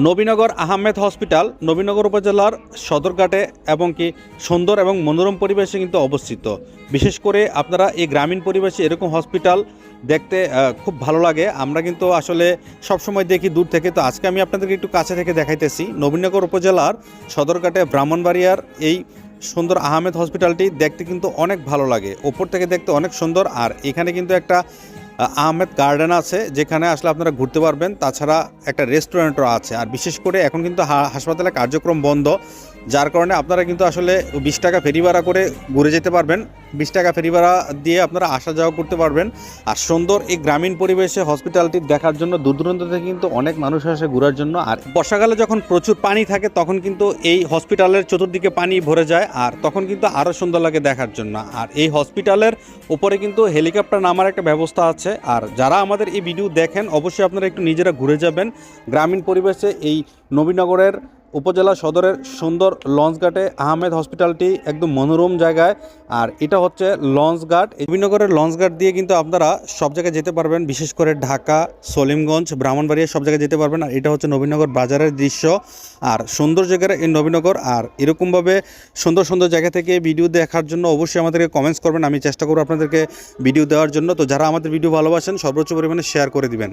Nabinagar Ahmed hospital Nabinagar উপজেলার সদরঘাটে এবং কি সুন্দর এবং মনোরম পরিবেশে কিন্তু অবস্থিত। বিশেষ করে আপনারা এই গ্রামীণ পরিবেশে এরকম হসপিটাল দেখতে খুব ভালো লাগে। আমরা কিন্তু আসলে সবসময় দেখি দূর থেকে, তো আজকে আমি আপনাদেরকে একটু কাছে থেকে দেখাইতেছি। নবীনগর উপজেলার সদরঘাটে ব্রাহ্মণবাড়িয়ার এই সুন্দর আহমেদ হসপিটালটি দেখতে কিন্তু অনেক ভালো লাগে, ওপর থেকে দেখতে অনেক সুন্দর। আর এখানে কিন্তু একটা আহমেদ গার্ডেন আছে, যেখানে আসলে আপনারা ঘুরতে পারবেন। তাছাড়া একটা রেস্টুরেন্টও আছে। আর বিশেষ করে এখন কিন্তু হাসপাতালে কার্যক্রম বন্ধ, যার কারণে আপনারা কিন্তু আসলে 20 টাকা ফেরি ভাড়া করে ঘুরে যেতে পারবেন। 20 টাকা ফেরি ভাড়া দিয়ে আপনারা আসা যাওয়া করতে পারবেন। আর সুন্দর এই গ্রামীণ পরিবেশে হসপিটালটি দেখার জন্য দূর দূরান্ত থেকে কিন্তু অনেক মানুষ আসে ঘোরার জন্য। আর বর্ষাকালে যখন প্রচুর পানি থাকে তখন কিন্তু এই হসপিটালের চতুর্দিকে পানি ভরে যায়, আর তখন কিন্তু আরও সুন্দর লাগে দেখার জন্য। আর এই হসপিটালের উপরে কিন্তু হেলিকপ্টার নামার একটা ব্যবস্থা আছে। আর যারা আমাদের এই ভিডিও দেখেন অবশ্যই আপনারা একটু নিজেরা ঘুরে যাবেন গ্রামীণ পরিবেশে এই নবীনগরের উপজেলা সদরের সুন্দর লঞ্চঘাটে আহমেদ হসপিটালটি একদম মনোরম জায়গায়। আর এটা হচ্ছে লঞ্চঘাট। নবীনগরের লঞ্চঘাট দিয়ে কিন্তু আপনারা সব জায়গায় যেতে পারবেন, বিশেষ করে ঢাকা, সলিমগঞ্জ, ব্রাহ্মণবাড়িয়া সব জায়গায় যেতে পারবেন। আর এটা হচ্ছে নবীনগর বাজারের দৃশ্য। আর সুন্দর জায়গার এই নবীনগর। আর এরকমভাবে সুন্দর সুন্দর জায়গা থেকে ভিডিও দেখার জন্য অবশ্যই আমাদেরকে কমেন্টস করবেন, আমি চেষ্টা করব আপনাদেরকে ভিডিও দেওয়ার জন্য। তো যারা আমাদের ভিডিও ভালোবাসেন সর্বোচ্চ পরিমাণে শেয়ার করে দিবেন।